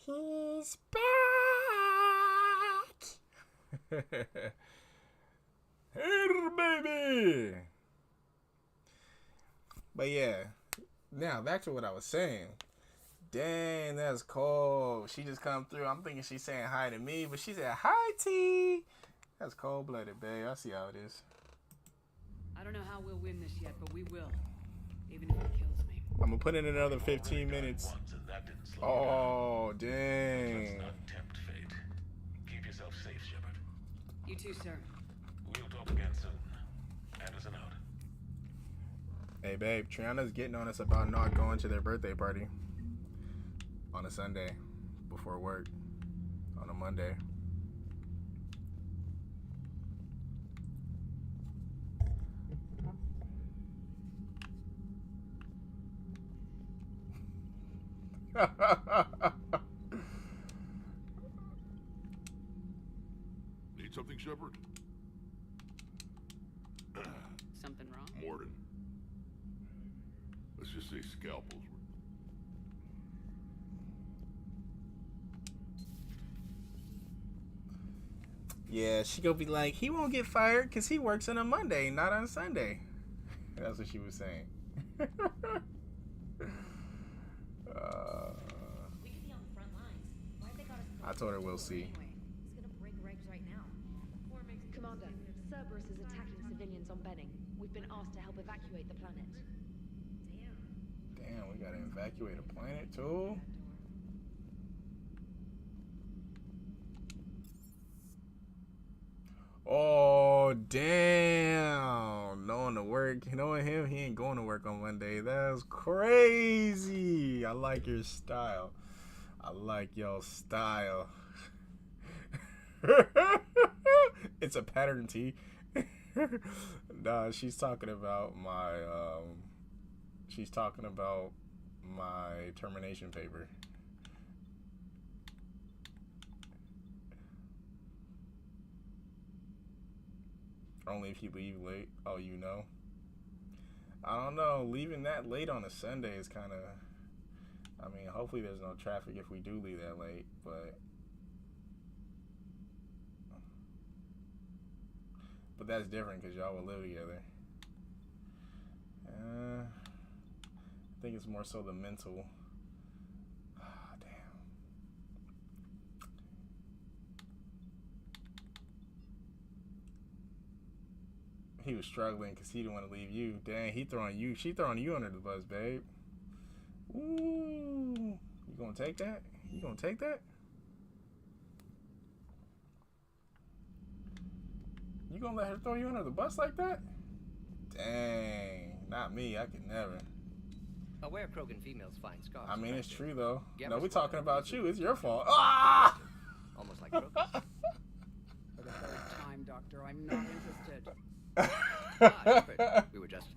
He's back. Hey, baby. But yeah, now back to what I was saying. Dang, that's cold. She just come through. I'm thinking she's saying hi to me, but she said hi, T. That's cold-blooded, babe. I see how it is. I don't know how we'll win this yet, but we will. Even if it kills me. I'm gonna put in another 15 minutes. Oh, dang. Let's not tempt fate. Keep yourself safe, Shepard. You too, sir. We'll talk again soon. Anderson out. Hey, babe. Triana's getting on us about not going to their birthday party on a Sunday before work on a Monday. Need something, Shepard? Something wrong? Morden. Let's just say scalpels. Yeah, she gonna be like, he won't get fired because he works on a Monday, not on Sunday. That's what she was saying. We could be on the front lines. Why they got us? I told her we'll see. Anyway, it's gonna break regs right now. Commander, Cerberus is attacking civilians on Benning. We've been asked to help evacuate the planet. Damn, we gotta evacuate a planet too? Oh, damn. Knowing the work, knowing him, he ain't going to work on Monday. That's crazy. I like your style. I like your style. It's a pattern tee. Nah, she's talking about my termination paper. Only if you leave late. Oh, you know. I don't know. Leaving that late on a Sunday is kind of... I mean, hopefully there's no traffic if we do leave that late, but... But that's different because y'all will live together. I think it's more so the mental... He was struggling because he didn't want to leave you. Dang, she throwing you under the bus, babe. Ooh. You gonna take that? You gonna take that? You gonna let her throw you under the bus like that? Dang, not me. I could never. Aware Krogan females find scars. I mean, it's true though. Yeah, No, we're but- talking about you. It's your fault. Ah! Almost like Krogan. For the third time, Doctor, I'm not interested. Shepard, we were just...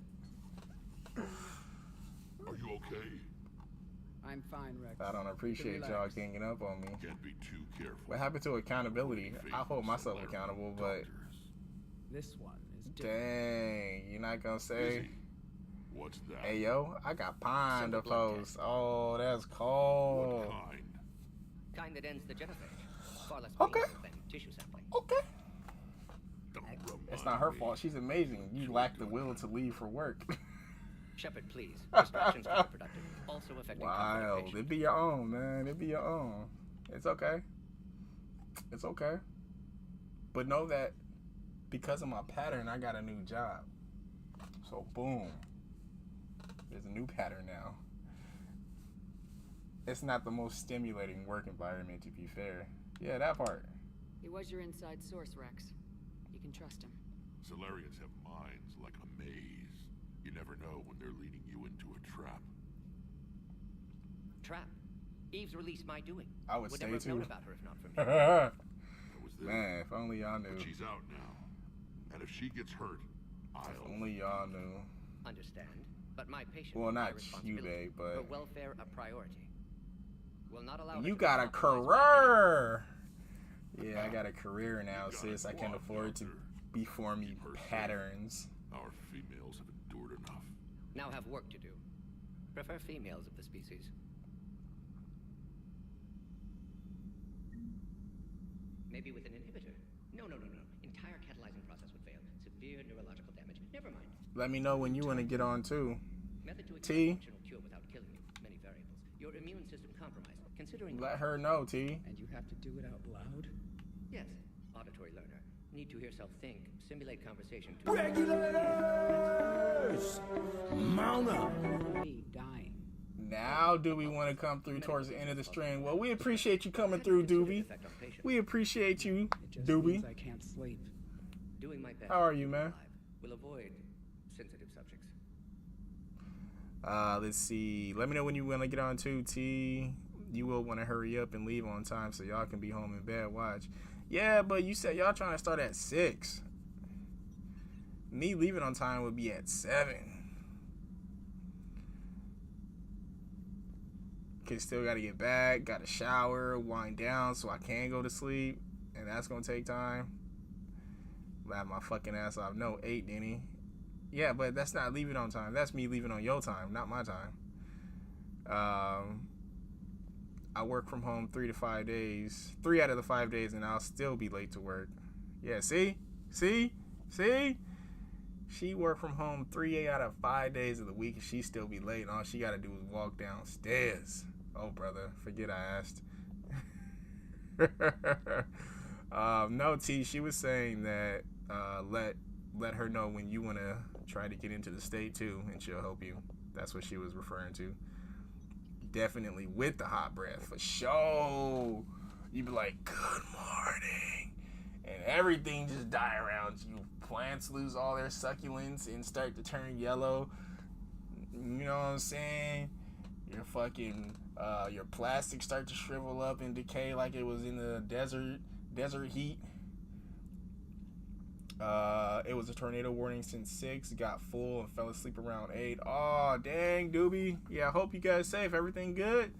Are you okay? I'm fine, Rex. I don't appreciate y'all ganging up on me. Can't be too careful. What happened to accountability? I hold myself accountable, but This one is different. dang, you're not gonna say, What's that? hey yo, I got pine to Simple blood post. Oh, that's cold. What kind? Kind that ends the genophage. Far less Okay. painful than tissue sampling. Okay. Don't remind It's not her me. fault. She's amazing. You lack the will to leave for work. Shepard, please. Distractions counterproductive. Also affecting comfort of Wild. patient. It be your own, man. It be your own. It's okay. It's okay. But know that because of my pattern, I got a new job. So boom. There's a new pattern now. It's not the most stimulating work environment, to be fair. Yeah, that part. He was your inside source, Rex. You can trust him. Solarians have minds like a maze. You never know when they're leading you into a trap. Trap. Eve's release my doing. I would Would stay never have known too. about her if not for me. I was there, Man, if only y'all knew. but she's out now. And if she gets hurt, If I'll... only y'all knew. Understand. But my patient Well, is my not you, responsibility. babe, Her but welfare a priority. Will not allow her you to got a be compromised by career. Yeah, I got a career now, You got sis. it, I can't Quad afford to Doctor. be forming Keep her safe. patterns. Our females have endured enough. Now have work to do. Prefer females of the species. Maybe with an inhibitor. No. Entire catalyzing process would fail. Severe neurological damage. Never mind. Let me know when you want to get on too. Method to T. functional cure without killing you. Many variables. Your immune system compromised. Considering. Let her know, T. And you have to do it out loud? Yes. Auditory learner. Need to hear self think. Simulate conversation. Regulators! Mount up! Me dying. Now, do we want to come through towards the end of the stream? Well, we appreciate you coming through, Doobie. We appreciate you, It just Doobie. means I can't sleep. Doing my best. How are you, man? Will avoid sensitive subjects. Let's see. Let me know when you want to get on too, T. You will want to hurry up and leave on time so y'all can be home in bed. Watch. Yeah, but you said y'all trying to start at 6. Me leaving on time would be at 7. Cause still got to get back, got to shower, wind down so I can go to sleep, and that's gonna take time. Laugh my fucking ass off. No, 8, Denny. Yeah, but that's not leaving on time. That's me leaving on your time, not my time. I work from home 3 to 5 days. 3 out of the 5 days, and I'll still be late to work. Yeah, see? She work from home 3 out of 5 days of the week, and she still be late, and all she got to do is walk downstairs. Oh, brother, forget I asked. No, T, she was saying that let her know when you want to try to get into the state, too, and she'll help you. That's what she was referring to. Definitely with the hot breath, for sure. You be like, good morning. And everything just die around you. Plants lose all their succulents and start to turn yellow. You know what I'm saying? Your fucking, your plastic start to shrivel up and decay like it was in the desert heat. It was a tornado warning since 6, got full and fell asleep around 8. Oh, dang, Doobie. Yeah, I hope you guys safe. Everything good?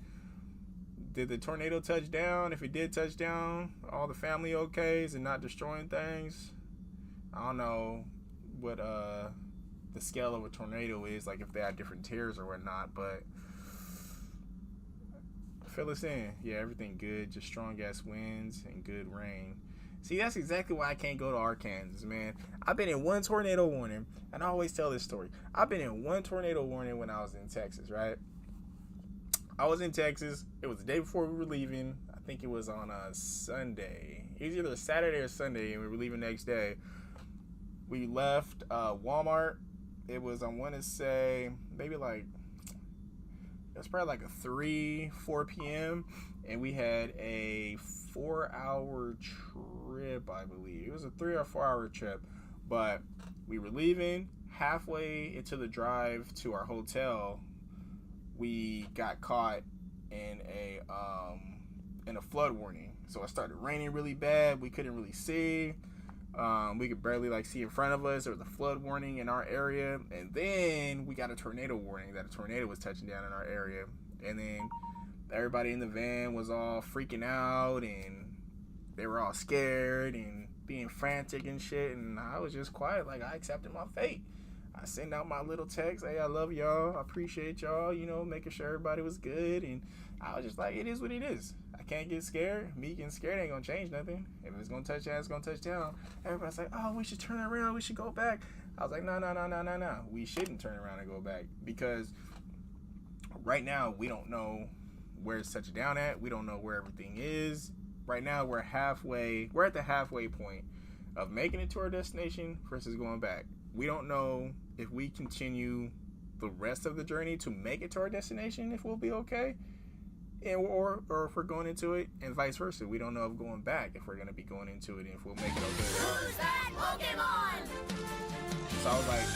Did the tornado touch down? If it did touch down, all the family okay? Is it not destroying things? I don't know what the scale of a tornado is, like if they have different tiers or whatnot, but fill us in. Yeah, everything good. Just strong ass winds and good rain. See, that's exactly why I can't go to Arkansas, man. I've been in one tornado warning, and I always tell this story. I've been in one tornado warning when I was in Texas, right? I was in Texas. It was the day before we were leaving. I think it was on a Sunday. It was either Saturday or Sunday, and we were leaving the next day. We left Walmart. It was, I want to say, maybe like, it was probably like a 4 p.m., and we had a 4-hour trip, I believe. It was a 3 or 4 hour trip, but we were leaving. Halfway into the drive to our hotel, we got caught in a flood warning. So it started raining really bad. We couldn't really see. We could barely see in front of us. There was a flood warning in our area, and then we got a tornado warning that a tornado was touching down in our area. And then everybody in the van was all freaking out, and they were all scared and being frantic and shit, and I was just quiet. Like, I accepted my fate. I sent out my little text, hey, I love y'all, I appreciate y'all, making sure everybody was good, and I was just like, it is what it is. I can't get scared. Me getting scared ain't gonna change nothing. If it's gonna touch down, it's gonna touch down. Everybody's like, oh, we should turn around, we should go back. I was like, no. We shouldn't turn around and go back, because right now we don't know where it's touching down at. We don't know where everything is. Right now we're at the halfway point of making it to our destination versus going back. We don't know if we continue the rest of the journey to make it to our destination, if we'll be okay, or if we're going into it, and vice versa. We don't know if going back, if we're going to be going into it, and if we'll make it okay. Who's that Pokemon? So I was like,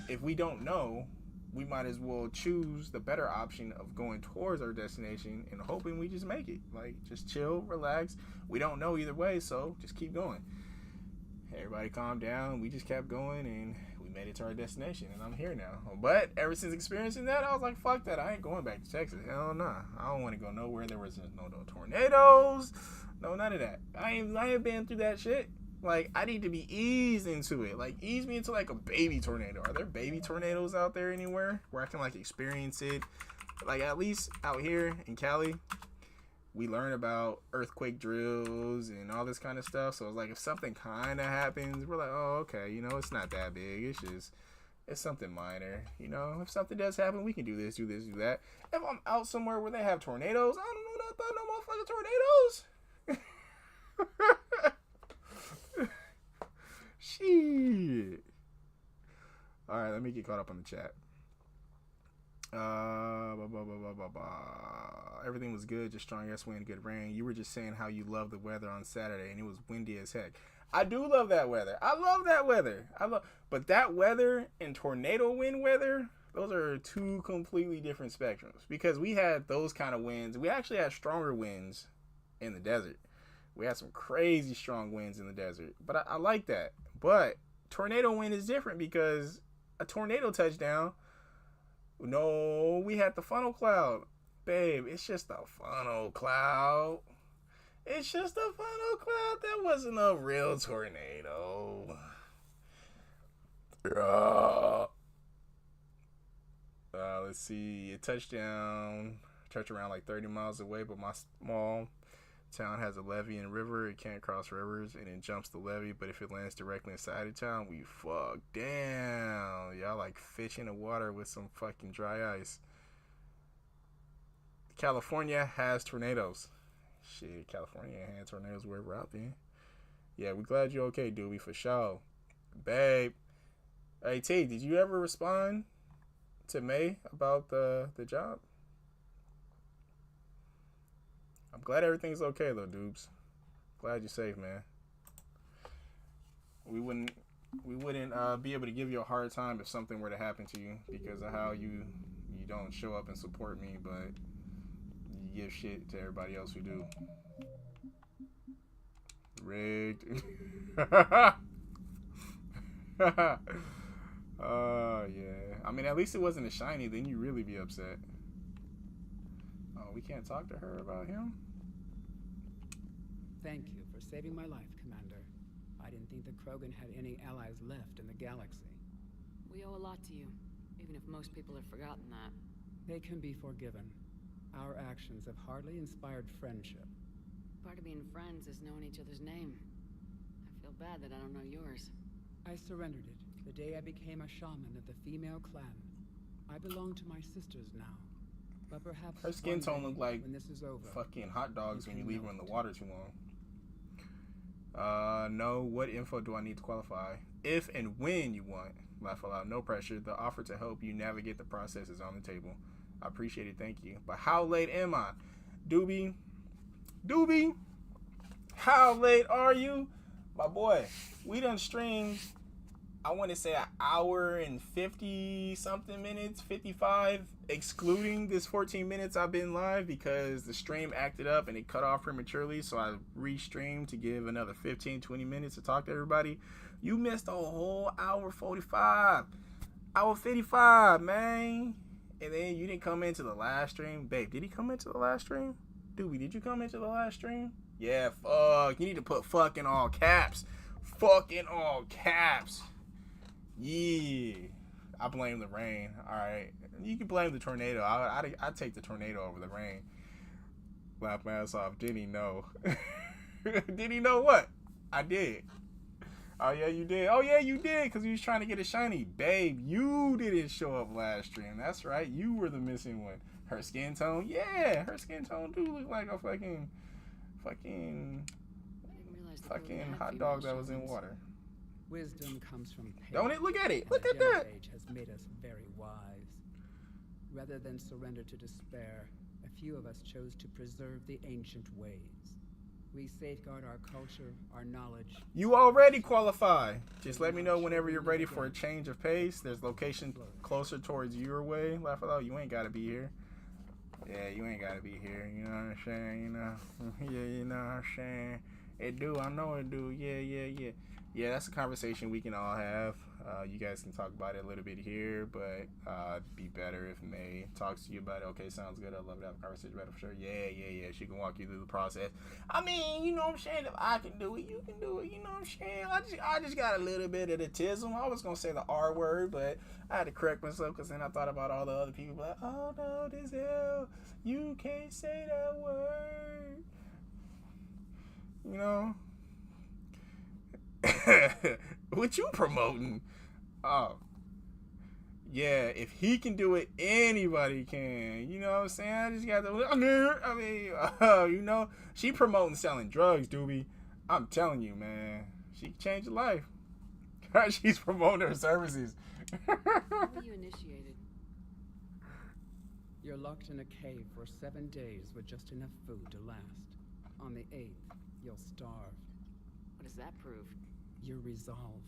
if we don't know, we might as well choose the better option of going towards our destination and hoping we just make it. Like, just chill, relax. We don't know either way, so just keep going. Everybody calmed down. We just kept going, and we made it to our destination, and I'm here now. But ever since experiencing that, I was like, fuck that. I ain't going back to Texas. Hell nah. I don't want to go nowhere. There was no tornadoes. No, none of that. I ain't been through that shit. Like, I need to be eased into it. Like, ease me into, like, a baby tornado. Are there baby tornadoes out there anywhere where I can, like, experience it? Like, at least out here in Cali, we learn about earthquake drills and all this kind of stuff. So it's like if something kind of happens, we're like, oh, okay, you know, it's not that big. It's something minor. You know, if something does happen, we can do this, do that. If I'm out somewhere where they have tornadoes, I don't know nothing about no motherfucking tornadoes. Shit. All right, let me get caught up on the chat. Everything was good, just strong ass wind, good rain. You were just saying how you love the weather on Saturday, and it was windy as heck. I do love that weather. I love that weather. But that weather and tornado wind weather, those are two completely different spectrums. Because we had those kind of winds. We actually had stronger winds in the desert. We had some crazy strong winds in the desert. But I like that. But tornado wind is different because a tornado touchdown. No, we had the funnel cloud. Babe, it's just a funnel cloud. It's just a funnel cloud. That wasn't a real tornado. Let's see. It touched around like 30 miles away, but my small town has a levee and river. It can't cross rivers, and it jumps the levee. But if it lands directly inside of town, we fucked down. Y'all like fish in the water with some fucking dry ice. California has tornadoes. Shit, California had tornadoes wherever out there. Yeah, we glad you're okay, Doobie, for sure. Babe. Hey, T, did you ever respond to May about the job? I'm glad everything's okay, though, Doobs. Glad you're safe, man. We wouldn't be able to give you a hard time if something were to happen to you because of how you don't show up and support me, but you give shit to everybody else who do. Rigged. Yeah. I mean, at least it wasn't a shiny. Then you really be upset. Oh, we can't talk to her about him? Thank you for saving my life, Commander. I didn't think the Krogan had any allies left in the galaxy. We owe a lot to you, even if most people have forgotten that. They can be forgiven. Our actions have hardly inspired friendship. Part of being friends is knowing each other's name. I feel bad that I don't know yours. I surrendered it the day I became a shaman of the female clan. I belong to my sisters now. But perhaps her skin tone look like when this is over, fucking hot dogs when you leave them in the water too long. No, what info do I need to qualify? If and when you want. Laugh aloud, no pressure. The offer to help you navigate the process is on the table. I appreciate it, thank you. But how late am I? Doobie, how late are you? My boy, we done streamed, I want to say an hour and 50 something minutes, 55, excluding this 14 minutes I've been live because the stream acted up and it cut off prematurely. So I restreamed to give another 15, 20 minutes to talk to everybody. You missed a whole hour 45, hour 55, man. And then you didn't come into the last stream. Babe, did he come into the last stream? Doobie, did you come into the last stream? Yeah, fuck. You need to put fuck in all caps. Fuck in all caps. Yeah. I blame the rain. Alright. You can blame the tornado. I'd take the tornado over the rain. Laugh my ass off. Did he know? Did he know what? I did. Oh, yeah, you did. Oh, yeah, you did, because he was trying to get a shiny. Babe, you didn't show up last stream. That's right. You were the missing one. Her skin tone? Yeah, her skin tone do look like a fucking hot dog that was in water. Wisdom comes from pain. Don't it? Look at it. And Look the at that. Death Age has made us very wise. Rather than surrender to despair, a few of us chose to preserve the ancient ways. We safeguard our culture, our knowledge. You already qualify. Just let me know whenever you're ready for a change of pace. There's location closer towards your way. Laugh aloud. You ain't got to be here. Yeah, you ain't got to be here. You know what I'm saying? You know? Yeah, you know what I'm saying? It do. I know it do. Yeah. Yeah, that's a conversation we can all have. You guys can talk about it a little bit here, but it'd be better if May talks to you about it. Okay, sounds good. I'd love to have a conversation about it for sure. Yeah. She can walk you through the process. I mean, you know what I'm saying? If I can do it, you can do it. You know what I'm saying? I just got a little bit of the tism. I was going to say the R word, but I had to correct myself because then I thought about all the other people. Like, oh, no, this hell. You can't say that word. You know? What you promoting? Oh, yeah. If he can do it, anybody can. You know what I'm saying? I just got to. I mean, you know, she promoting selling drugs, doobie. I'm telling you, man. She can change your life. She's promoting her services. How were you initiated? You're locked in a cave for 7 days with just enough food to last. On the 8th, you'll starve. What does that prove? Your resolve.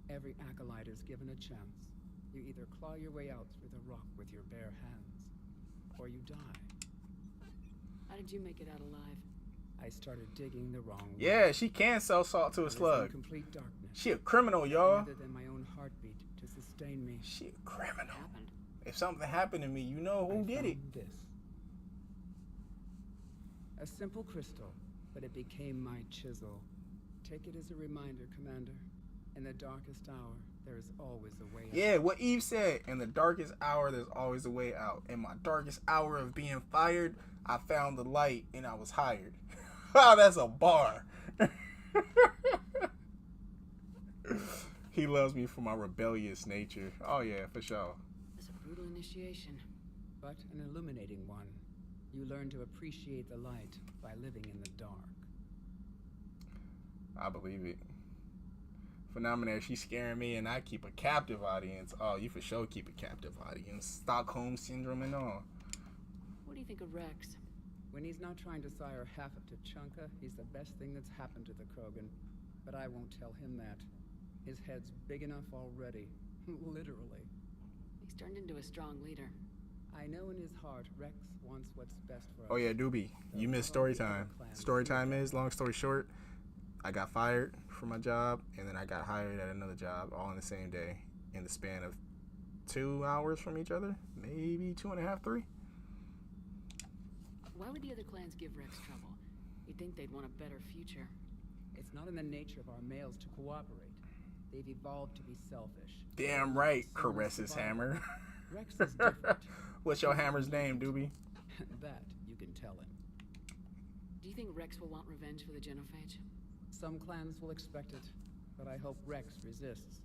Every acolyte is given a chance. You either claw your way out through the rock with your bare hands, or you die. How did you make it out alive? I started digging the wrong way. Yeah, she can sell salt to a slug. Complete darkness. She a criminal, y'all. Rather than my own heartbeat to sustain me. She a criminal. What happened? If something happened to me, you know who did it. This. A simple crystal, but it became my chisel. Take it as a reminder, Commander. In the darkest hour, there is always a way out. Yeah, what Eve said. In the darkest hour, there's always a way out. In my darkest hour of being fired, I found the light and I was hired. Oh, that's a bar. He loves me for my rebellious nature. Oh, yeah, for sure. It's a brutal initiation. But an illuminating one. You learn to appreciate the light by living in the dark. I believe it. Phenomenal. She's scaring me, and I keep a captive audience. Oh, you for sure keep a captive audience. Stockholm syndrome and all. What do you think of Rex? When he's not trying to sire half of Tuchanka, he's the best thing that's happened to the Krogan. But I won't tell him that. His head's big enough already. Literally. He's turned into a strong leader. I know in his heart Rex wants what's best for us. Oh yeah, Doobie, you missed story time. Story time is, long story short, I got fired from my job, and then I got hired at another job all in the same day, in the span of 2 hours from each other, maybe 2.5, 3. Why would the other clans give Rex trouble? You'd think they'd want a better future. It's not in the nature of our males to cooperate. They've evolved to be selfish. Damn right, caresses hammer. Rex is different. What's your hammer's name, Doobie? That you can tell him. Do you think Rex will want revenge for the genophage? Some clans will expect it, but I hope Rex resists.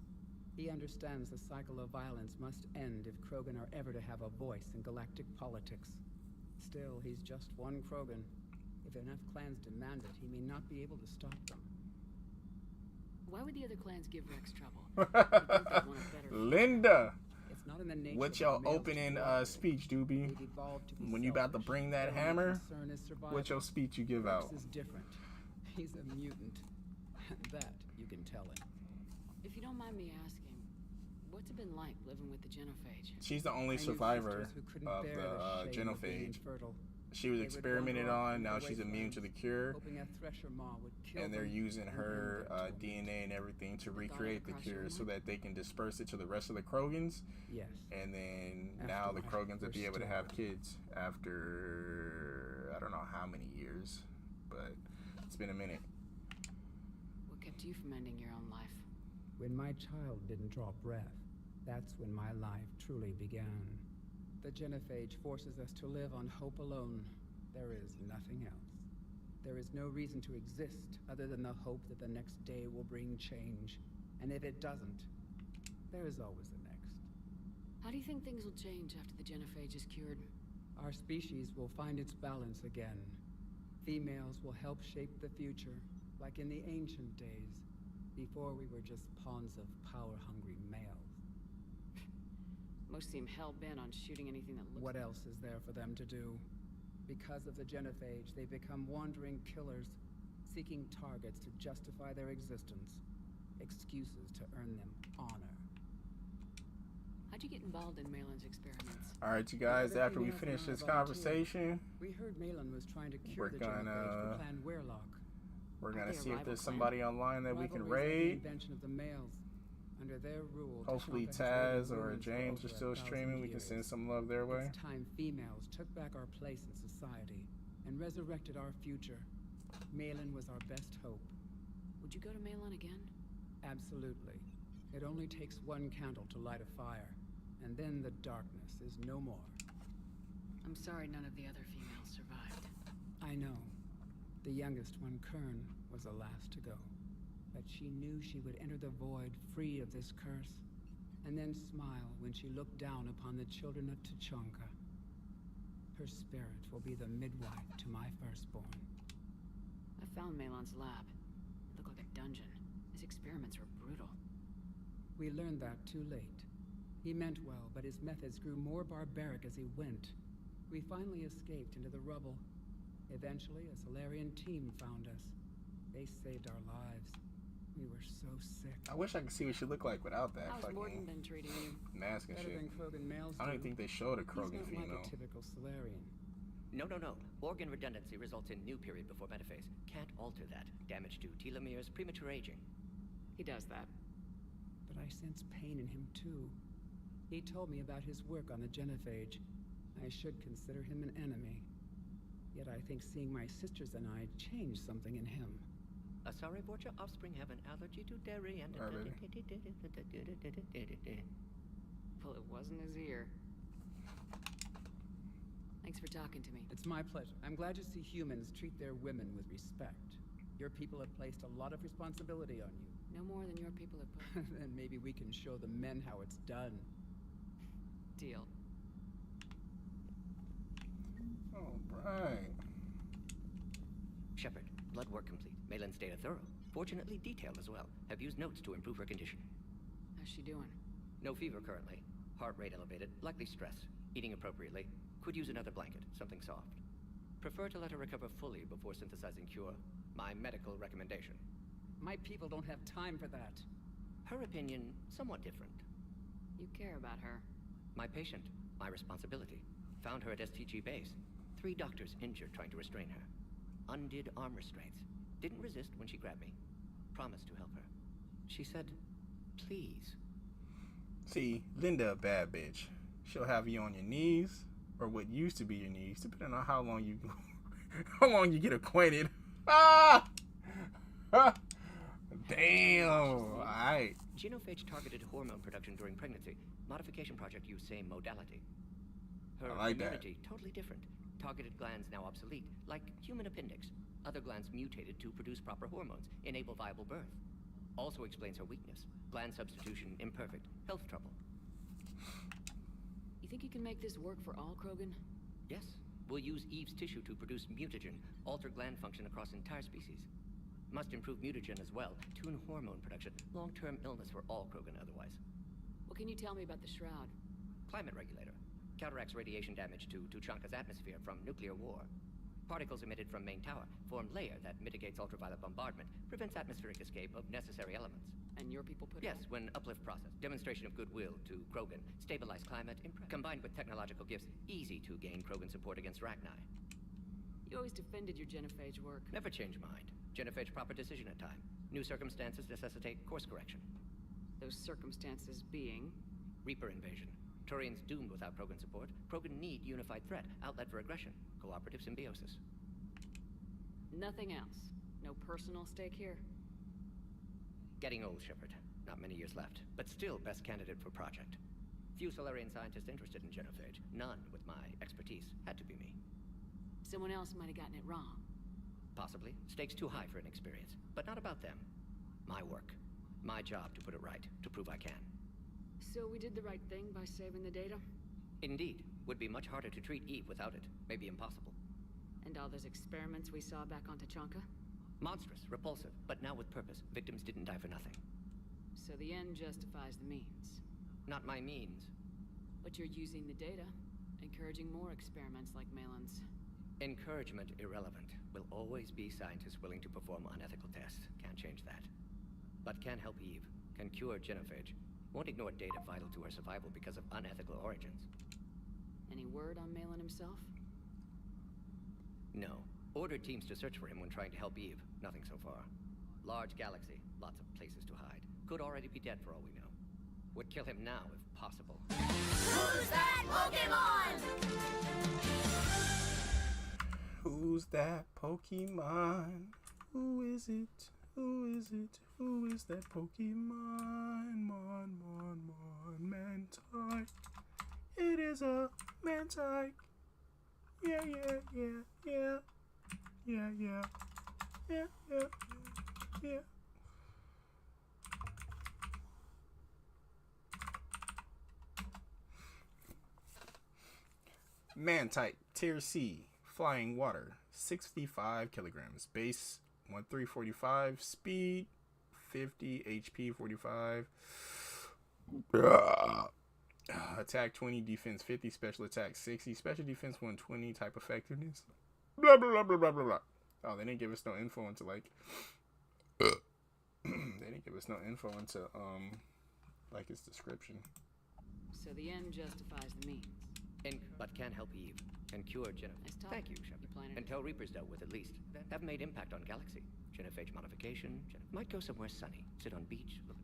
He understands the cycle of violence must end if Krogan are ever to have a voice in galactic politics. Still, he's just one Krogan. If enough clans demand it, he may not be able to stop them. Why would the other clans give Rex trouble? You'd think they'd want a better Linda! It's not in the nature What's of our your males opening to cooperate. speech, Doobie? They've evolved to be When you about to selfish. bring that Their only hammer, concern is survival. what's your speech you give out? Rex is different. He's a mutant. That you can tell him. If you don't mind me asking, what's it been like living with the genophage? She's the only I knew survivor sisters who couldn't of bear the shame of being genophage. infertile. She was They would experimented wander off on, into now the she's immune to the wastelands, cure, hoping a thresher maw would kill and they're them using and her bring them to DNA and everything to Thought recreate the across cure your so mind? that they can disperse it to the rest of the Krogans, Yes. and then After now the my Krogans will be first able to have storm. kids after, I don't know how many years, but it's been a minute. What kept you from ending your own life? When my child didn't draw breath, that's when my life truly began. The genophage forces us to live on hope alone. There is nothing else. There is no reason to exist other than the hope that the next day will bring change. And if it doesn't, there is always the next. How do you think things will change after the genophage is cured? Our species will find its balance again. Females will help shape the future, like in the ancient days, before we were just pawns of power-hungry males. Most seem hell-bent on shooting anything that looks... What else is there for them to do? Because of the genophage, they become wandering killers, seeking targets to justify their existence, excuses to earn them honor. How'd you get involved in Malin's experiments? All right, you guys, Other after we females finish and I this volunteered. conversation, We heard Malin was trying to cure We're the genophage gonna- for Clan Weirlock. we're Aren't gonna they a see if rival there's clan? somebody online that we can Rivalries are the raid. invention of the males. Under their rule, Hopefully Tachanka has Taz reigned in or ruins for James are over still 1,000 streaming. We can years. send some love their way. It's time females took back our place in society and resurrected our future. Malin was our best hope. Would you go to Malin again? Absolutely. It only takes one candle to light a fire, and then the darkness is no more. I'm sorry none of the other females survived. I know. The youngest one, Kern, was the last to go. But she knew she would enter the void free of this curse, and then smile when she looked down upon the children of Tachanka. Her spirit will be the midwife to my firstborn. I found Malin's lab. It looked like a dungeon. His experiments were brutal. We learned that too late. He meant well, but his methods grew more barbaric as he went. We finally escaped into the rubble. Eventually, a Solarian team found us. They saved our lives. We were so sick. I wish I could see what she looked like without that How's Morton fucking been treating you? mask and Better shit. than Krogan males I don't even do. think they showed a He's Krogan not female. like a typical Solarian. No. Organ redundancy results in new period before metaphase. Can't alter that. Damage to telomeres, premature aging. He does that. But I sense pain in him too. He told me about his work on the genophage. I should consider him an enemy. Yet I think seeing my sisters and I changed something in him. Sorry, Vorcha offspring have an allergy to dairy and... Alright. Well, it wasn't his ear. Thanks for talking to me. It's my pleasure. I'm glad to see humans treat their women with respect. Your people have placed a lot of responsibility on you. No more than your people have put. Then maybe we can show the men how it's done. Deal. Oh, right. Shepard, blood work complete. Malin's data thorough. Fortunately detailed as well. Have used notes to improve her condition. How's she doing? No fever currently. Heart rate elevated. Likely stress. Eating appropriately. Could use another blanket. Something soft. Prefer to let her recover fully before synthesizing cure. My medical recommendation. My people don't have time for that. Her opinion, somewhat different. You care about her. My patient. My responsibility. Found her at STG base. 3 doctors injured trying to restrain her. Undid arm restraints. Didn't resist when she grabbed me. Promised to help her. She said, please. See, Linda a bad bitch. She'll have you on your knees, or what used to be your knees, depending on how long you get acquainted. Ah! Damn. Alright. Genophage targeted hormone production during pregnancy. Modification project used same modality. Her I like that. immunity, totally different. Targeted glands now obsolete, like human appendix. Other glands mutated to produce proper hormones, enable viable birth. Also explains her weakness. Gland substitution imperfect. Health trouble. You think you can make this work for all Krogan? Yes. We'll use Eve's tissue to produce mutagen, alter gland function across entire species. Must improve mutagen as well, tune hormone production. Long-term illness for all Krogan otherwise. What can you tell me about the Shroud? Climate regulator. Counteracts radiation damage to Tuchanka's atmosphere from nuclear war. Particles emitted from main tower form layer that mitigates ultraviolet bombardment, prevents atmospheric escape of necessary elements. And your people put Yes, when uplift process, demonstration of goodwill to Krogan, stabilize climate, combined with technological gifts, easy to gain Krogan support against Ragni. You always defended your genophage work. Never change mind. Genophage proper decision at time. New circumstances necessitate course correction. Those circumstances being... Reaper invasion. Turians doomed without Krogan support. Krogan need unified threat, outlet for aggression, cooperative symbiosis. Nothing else. No personal stake here. Getting old, Shepard. Not many years left, but still best candidate for project. Few Solarian scientists interested in genophage. None with my expertise. Had to be me. Someone else might have gotten it wrong. Possibly. Stakes too high for inexperience. But not about them. My work. My job to put it right, to prove I can. So we did the right thing by saving the data? Indeed. Would be much harder to treat Eve without it. Maybe impossible. And all those experiments we saw back on Tachanka? Monstrous, repulsive, but now with purpose. Victims didn't die for nothing. So the end justifies the means. Not my means. But you're using the data, encouraging more experiments like Malin's. Encouragement irrelevant. Will always be scientists willing to perform unethical tests. Can't change that. But can help Eve. Can cure genophage. Won't ignore data vital to her survival because of unethical origins. Any word on Malin himself? No. Ordered teams to search for him when trying to help Eve. Nothing so far. Large galaxy. Lots of places to hide. Could already be dead for all we know. Would kill him now if possible. Who's that Pokemon? Who's that Pokemon? Who is it? Who is it? Who is that Pokemon? Manti. It is a Manti. Yeah. Man type, tier C, flying water, 65 kilograms, base 1345, speed 50, HP 45, attack 20, defense 50, special attack 60, special defense 120, type effectiveness, blah blah blah blah blah blah. Oh, they didn't give us no info into like they didn't give us no info into like its description. So the end justifies the means. But can help Eve and cure Jennifer. Nice talk. Thank you, Shepard. Until Reapers dealt with, at least. Have made impact on Galaxy. Genophage modification. Might go somewhere sunny. Sit on beach. Look.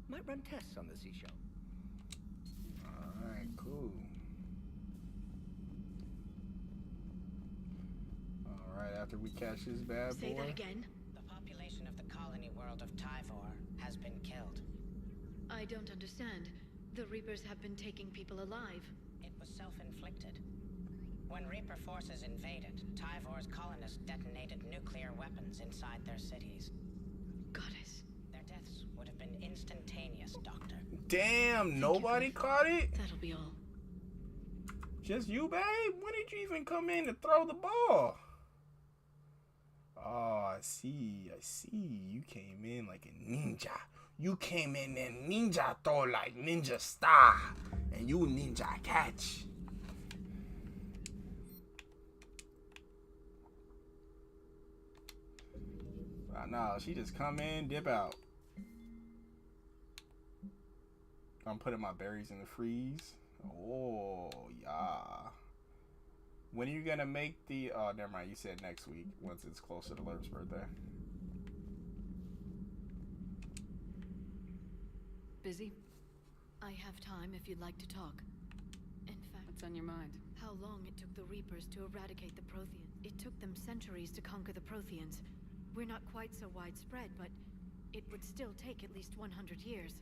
Might run tests on the seashell. Alright, cool. Alright, after we catch this bad boy. Say that again. The population of the colony world of Tyvor has been killed. I don't understand. The Reapers have been taking people alive. It was self-inflicted. When Reaper forces invaded, Tyvor's colonists detonated nuclear weapons inside their cities. Goddess. Their deaths would have been instantaneous, Doctor. Damn, nobody caught it? That'll be all. Just you, babe? When did you even come in to throw the ball? Oh, I see. You came in like a ninja. You came in and ninja throw like ninja star. And you ninja catch. No, she just come in, dip out. I'm putting my berries in the freeze. Oh, yeah. When are you gonna make the... Oh, never mind. You said next week, once it's closer to Lerp's birthday. Busy? I have time if you'd like to talk. In fact... What's on your mind? How long it took the Reapers to eradicate the Protheans. It took them centuries to conquer the Protheans. We're not quite so widespread, but it would still take at least 100 years.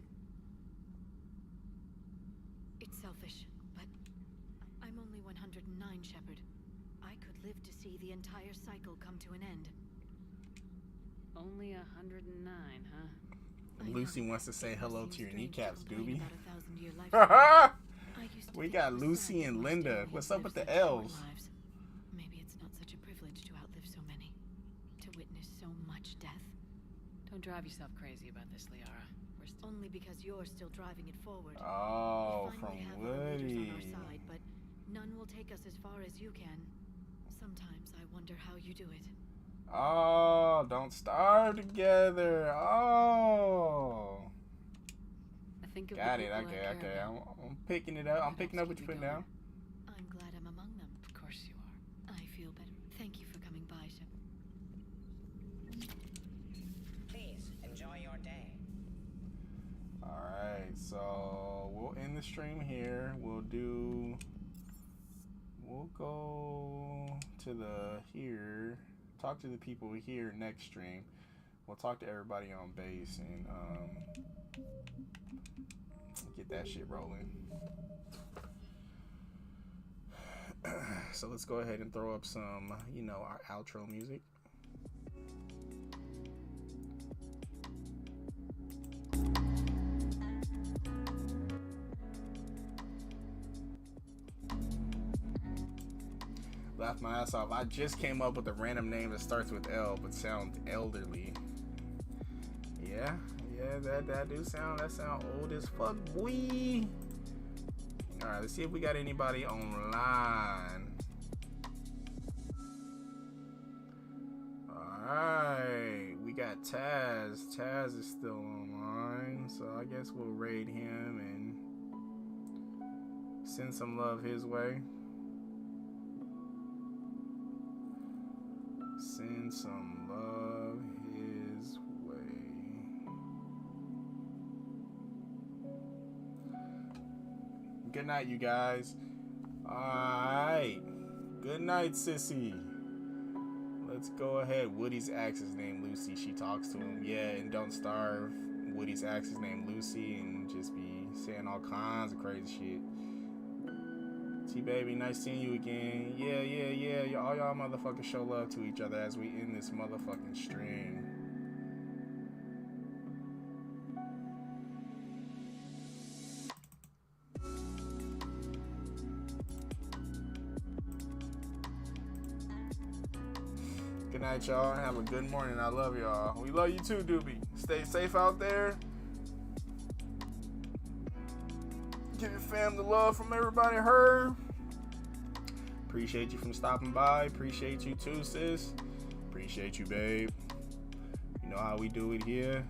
It's selfish, but I'm only 109, Shepard. I could live to see the entire cycle come to an end. Only 109, huh? Lucy wants to say hello to your kneecaps, Doobie. We got Lucy and Linda. What's up with the L's? Maybe it's not such a privilege to outlive so many. To witness so much death. Don't drive yourself crazy about this, Liara. We're still... Only because you're still driving it forward. Oh, we from finally have our Woody. leaders on our side, but none will take us as far as you can. Sometimes I wonder how you do it. Oh, don't starve together. Oh. I think of Got the it. people I Okay. care about. I'm picking it up. I'm picking up what you put down. I'm glad I'm among them. Of course you are. I feel better. Thank you for coming by, Shep. Please, enjoy your day. Alright, so we'll end the stream here. We'll go to the here. Talk to the people here next stream. We'll talk to everybody on base and get that shit rolling. So let's go ahead and throw up some, our outro music. Laughed my ass off. I just came up with a random name that starts with L but sounds elderly. Yeah, that sound old as fuck, boy. Alright, let's see if we got anybody online. Alright, we got Taz. Taz is still online, so I guess we'll raid him and send some love his way. Send some love his way. Good night, you guys. Alright. Good night, sissy. Let's go ahead. Woody's axe is named Lucy. She talks to him. Yeah, and don't starve. Woody's axe is named Lucy, and just be saying all kinds of crazy shit. T-Baby, nice seeing you again. Yeah. All y'all motherfuckers show love to each other as we end this motherfucking stream. Good night, y'all. Have a good morning. I love y'all. We love you too, Doobie. Stay safe out there. Give your fam the love from everybody heard. Appreciate you from stopping by. Appreciate you too, sis. Appreciate you, babe. You know how we do it here.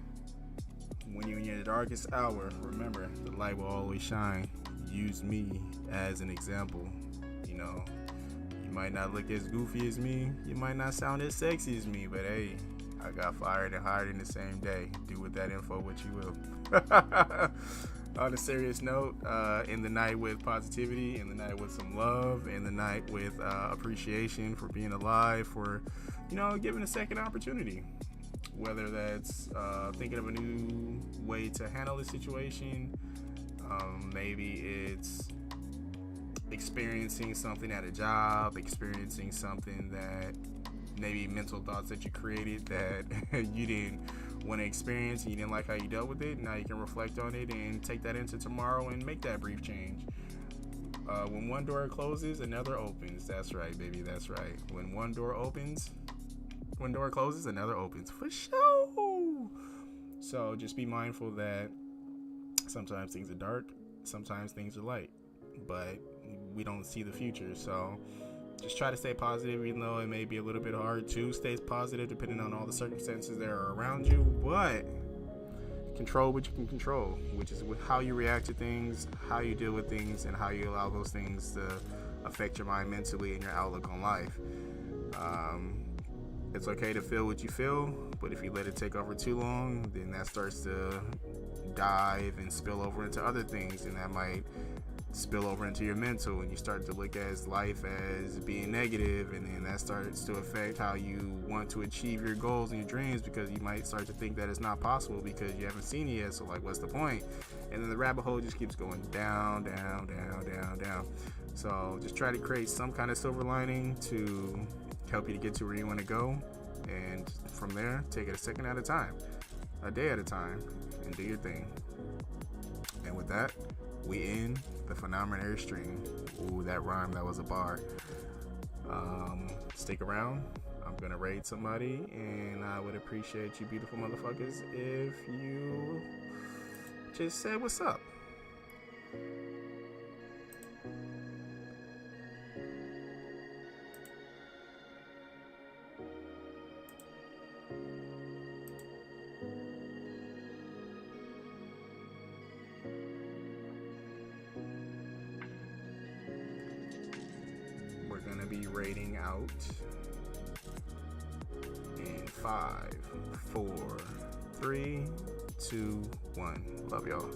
When you're in your darkest hour, remember, the light will always shine. Use me as an example. You know, you might not look as goofy as me. You might not sound as sexy as me, but hey, I got fired and hired in the same day. Do with that info what you will. On a serious note, end the night with positivity, end the night with some love, end the night with appreciation for being alive, for, you know, giving a second opportunity. Whether that's thinking of a new way to handle the situation, maybe it's experiencing something at a job, experiencing something that maybe mental thoughts that you created that you didn't want to experience and you didn't like how you dealt with it. Now you can reflect on it and take that into tomorrow and make that brief change. When one door closes, another opens. That's right, baby. That's right. When one door closes, another opens. For sure. So just be mindful that sometimes things are dark, sometimes things are light, but we don't see the future. So just try to stay positive, even though it may be a little bit hard to stay positive depending on all the circumstances that are around you. But control what you can control, which is how you react to things, how you deal with things, and how you allow those things to affect your mind mentally and your outlook on life. It's okay to feel what you feel, but if you let it take over too long, then that starts to dive and spill over into other things, and that might spill over into your mental, and you start to look at life as being negative, and then that starts to affect how you want to achieve your goals and your dreams, because you might start to think that it's not possible because you haven't seen it yet. So like, what's the point? And then the rabbit hole just keeps going down. So just try to create some kind of silver lining to help you to get to where you want to go, and from there take it a second at a time, a day at a time, and do your thing. And with that, we end the Phenomenary stream. Ooh, that rhyme, that was a bar. Stick around. I'm gonna raid somebody, and I would appreciate you beautiful motherfuckers if you just say what's up. Be rating out in 5, 4, 3, 2, 1. Love y'all.